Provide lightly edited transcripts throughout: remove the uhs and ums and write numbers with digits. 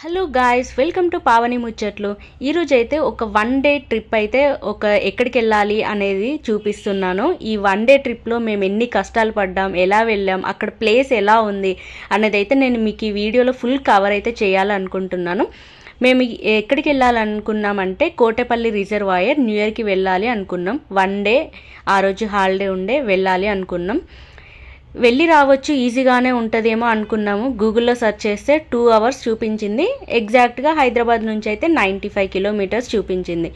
Hello guys, welcome to Pavani ముచ్చట్లు. ఈరోజు అయితే ఒక 1 డే ట్రిప్ అయితే ఎక్కడికి వెళ్ళాలి అనేది చూపిస్తున్నాను. ఈ 1 డే ట్రిప్లో మేము ఎన్ని కష్టాలు పడ్డాం, ఎలా వెళ్ళాం, అక్కడ ప్లేస్ ఎలా ఉంది అనేది అయితే నేను మీకు ఈ వీడియోలో ఫుల్ కవర్ అయితే చేయాలనుకుంటున్నాను. మేము ఎక్కడికి వెళ్ళాలనుకున్నామంటే కోటపల్లి రిజర్వాయర్ న్యూ ఇయర్కి వెళ్ళాలి అనుకున్నాం. 1 డే ఆ రోజు హాలిడే ఉండే వెళ్ళాలి అనుకున్నాం. వెళ్ళి రావచ్చు, ఈజీగానే ఉంటుందేమో అనుకున్నాము. గూగుల్లో సెర్చ్ చేస్తే 2 అవర్స్ చూపించింది. ఎగ్జాక్ట్గా హైదరాబాద్ నుంచి అయితే 95 కిలోమీటర్స్ చూపించింది.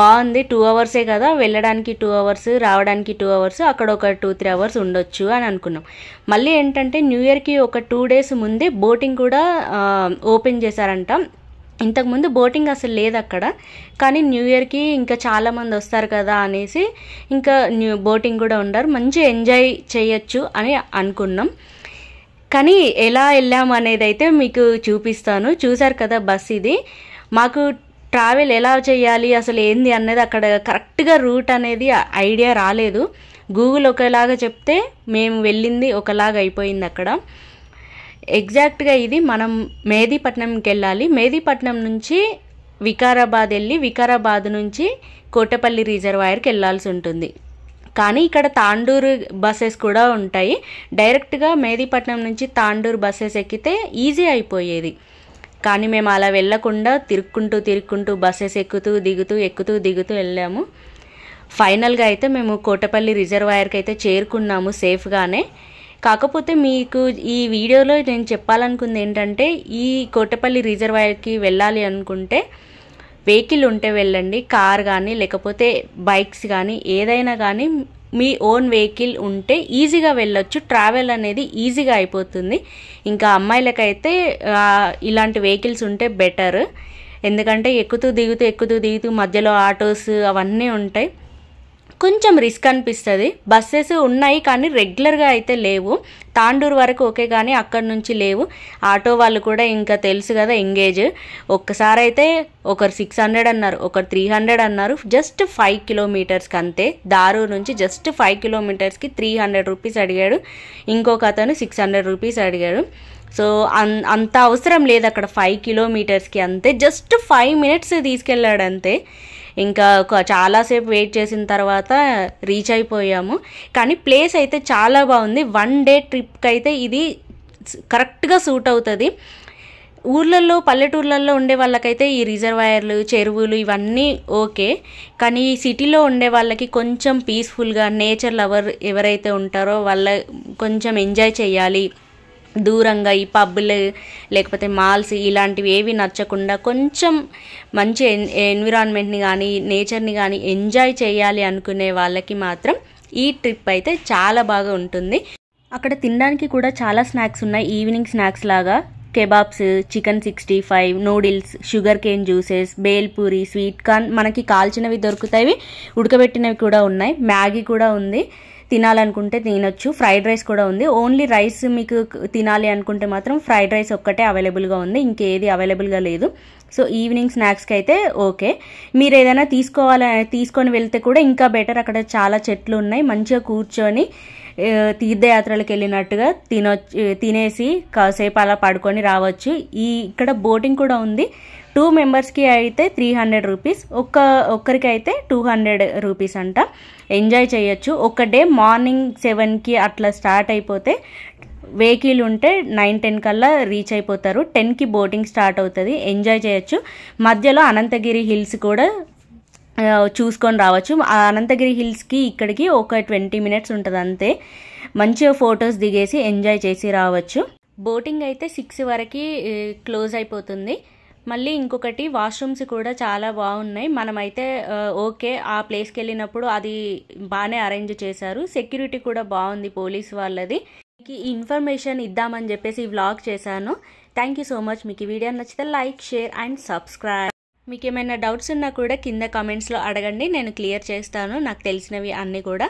బాగుంది, 2 అవర్సే కదా, వెళ్ళడానికి 2 అవర్స్, రావడానికి 2 అవర్స్, అక్కడ ఒక 2-3 అవర్స్ ఉండొచ్చు అని అనుకున్నాం. మళ్ళీ ఏంటంటే న్యూ ఇయర్కి ఒక 2 డేస్ ముందే బోటింగ్ కూడా ఓపెన్ చేశారంట. ఇంతకుముందు బోటింగ్ అసలు లేదు అక్కడ, కానీ న్యూ ఇయర్కి ఇంకా చాలామంది వస్తారు కదా అనేసి ఇంకా బోటింగ్ కూడా ఉండరు, మంచి ఎంజాయ్ చేయొచ్చు అని అనుకున్నాం. కానీ ఎలా వెళ్ళాము అనేది అయితే మీకు చూపిస్తాను. చూసారు కదా బస్ ఇది. మాకు ట్రావెల్ ఎలా చేయాలి, అసలు ఏంది అన్నది అక్కడ కరెక్ట్గా రూట్ అనేది ఐడియా రాలేదు. గూగుల్ ఒకలాగా చెప్తే మేము వెళ్ళింది ఒకలాగా అయిపోయింది అక్కడ. ఎగ్జాక్ట్గా ఇది మనం మెహదీపట్నంకి వెళ్ళాలి. మెహదీపట్నం నుంచి వికారాబాద్ వెళ్ళి వికారాబాద్ నుంచి కోటపల్లి రిజర్వాయర్కి వెళ్ళాల్సి ఉంటుంది. కానీ ఇక్కడ తాండూరు బస్సెస్ కూడా ఉంటాయి. డైరెక్ట్గా మెహదీపట్నం నుంచి తాండూరు బస్సెస్ ఎక్కితే ఈజీ అయిపోయేది. కానీ మేము అలా వెళ్ళకుండా తిరుక్కుంటూ బస్సెస్ ఎక్కుతూ దిగుతూ వెళ్ళాము. ఫైనల్గా అయితే మేము కోటపల్లి రిజర్వాయర్కి అయితే చేరుకున్నాము సేఫ్గానే. కాకపోతే మీకు ఈ వీడియోలో నేను చెప్పాలనుకుంది ఏంటంటే, ఈ కోటపల్లి రిజర్వాయర్కి వెళ్ళాలి అనుకుంటే వెహికల్ ఉంటే వెళ్ళండి. కార్ కానీ లేకపోతే బైక్స్ కానీ ఏదైనా కానీ మీ ఓన్ వెహికల్ ఉంటే ఈజీగా వెళ్ళొచ్చు. ట్రావెల్ అనేది ఈజీగా అయిపోతుంది. ఇంకా అమ్మాయిలకైతే ఇలాంటి వెహికల్స్ ఉంటే బెటర్. ఎందుకంటే ఎక్కుతూ దిగుతూ మధ్యలో ఆటోస్ అవన్నీ ఉంటాయి, కొంచెం రిస్క్ అనిపిస్తుంది. బస్సెస్ ఉన్నాయి కానీ రెగ్యులర్గా అయితే లేవు. తాండూరు వరకు ఓకే, కానీ అక్కడ నుంచి లేవు. ఆటో వాళ్ళు కూడా ఇంకా తెలుసు కదా ఎంగేజ్. ఒక్కసారి అయితే ఒకరు 600 అన్నారు, ఒకరు 300 అన్నారు. జస్ట్ 5 కిలోమీటర్స్కి అంతే. దారూర్ నుంచి జస్ట్ 5 కిలోమీటర్స్కి 300 రూపీస్ అడిగాడు. ఇంకొక అతను 600 రూపీస్ అడిగాడు. సో అంత అవసరం లేదు అక్కడ 5 కిలోమీటర్స్కి అంతే. జస్ట్ 5 మినిట్స్ తీసుకెళ్ళాడు అంతే. ఇంకా చాలాసేపు వెయిట్ చేసిన తర్వాత రీచ్ అయిపోయాము. కానీ ప్లేస్ అయితే చాలా బాగుంది. 1 డే ట్రిప్కి అయితే ఇది కరెక్ట్గా సూట్ అవుతుంది. పల్లెటూర్లలో ఉండే వాళ్ళకైతే ఈ రిజర్వాయర్లు, చెరువులు ఇవన్నీ ఓకే. కానీ సిటీలో ఉండే వాళ్ళకి కొంచెం పీస్ఫుల్గా నేచర్ లవర్ ఎవరైతే ఉంటారో వాళ్ళ కొంచెం ఎంజాయ్ చేయాలి, దూరంగా ఈ పబ్బులు లేకపోతే మాల్స్ ఇలాంటివి ఏవి నచ్చకుండా కొంచెం మంచి ఎన్విరాన్మెంట్ని కానీ నేచర్ని కానీ ఎంజాయ్ చేయాలి అనుకునే వాళ్ళకి మాత్రం ఈ ట్రిప్ అయితే చాలా బాగా ఉంటుంది. అక్కడ తినడానికి కూడా చాలా స్నాక్స్ ఉన్నాయి. ఈవినింగ్ స్నాక్స్ లాగా kebabs, chicken 65, noodles, sugar cane juices, bhelpuri, sweet corn, మనకి కాల్చినవి దొరుకుతాయి, ఉడకబెట్టినవి కూడా ఉన్నాయి, మ్యాగీ కూడా ఉంది. తినాలనుకుంటే తినొచ్చు. ఫ్రైడ్ రైస్ కూడా ఉంది. ఓన్లీ రైస్ మీకు తినాలి అనుకుంటే మాత్రం ఫ్రైడ్ రైస్ ఒక్కటే అవైలబుల్గా ఉంది, ఇంకేది అవైలబుల్గా లేదు. సో ఈవినింగ్ స్నాక్స్కి అయితే ఓకే. మీరు ఏదైనా తీసుకొని వెళ్తే కూడా ఇంకా బెటర్. అక్కడ చాలా చెట్లు ఉన్నాయి, మంచిగా కూర్చొని తీర్థయాత్రలకు వెళ్ళినట్టుగా తినేసి కాసేపు అలా పడుకొని రావచ్చు. ఇక్కడ బోటింగ్ కూడా ఉంది. 2 మెంబర్స్కి అయితే 300 రూపీస్, ఒక్కరికి అయితే 200 రూపీస్ అంట. ఎంజాయ్ చేయొచ్చు. ఒక డే మార్నింగ్ 7కి అట్లా స్టార్ట్ అయిపోతే వెహికల్ ఉంటే 9-10 కల్లా రీచ్ అయిపోతారు. 10కి బోటింగ్ స్టార్ట్ అవుతుంది. ఎంజాయ్ చేయొచ్చు. మధ్యలో అనంతగిరి హిల్స్ కూడా చూసుకొని రావచ్చు. ఆ అనంతగిరి హిల్స్కి ఇక్కడికి ఒక 20 మినిట్స్ ఉంటుంది అంతే. మంచిగా ఫొటోస్ దిగేసి ఎంజాయ్ చేసి రావచ్చు. బోటింగ్ అయితే 6 వరకు క్లోజ్ అయిపోతుంది. మళ్ళీ ఇంకొకటి వాష్రూమ్స్ కూడా చాలా బాగున్నాయి. మనమైతే ఓకే, ఆ ప్లేస్కి వెళ్ళినప్పుడు అది బాగానే అరేంజ్ చేశారు. సెక్యూరిటీ కూడా బాగుంది పోలీస్ వాళ్ళది. మీకు ఈ ఇన్ఫర్మేషన్ ఇద్దామని చెప్పేసి ఈ వ్లాగ్ చేశాను. Thank you so much. మీకు ఈ వీడియో నచ్చితే లైక్, షేర్ అండ్ సబ్స్క్రైబ్. మీకు ఏమైనా డౌట్స్ ఉన్నా కూడా కింద కామెంట్స్లో అడగండి, నేను క్లియర్ చేస్తాను. నాకు తెలిసినవి అన్నీ కూడా.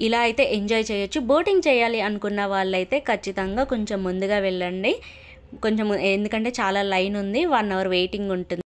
ఇలా అయితే ఎంజాయ్ చేయొచ్చు. బోటింగ్ చేయాలి అనుకున్న వాళ్ళైతే ఖచ్చితంగా కొంచెం ముందుగా వెళ్ళండి. ఎందుకంటే చాలా లైన్ ఉంది, 1 అవర్ వెయిటింగ్ ఉంటుంది.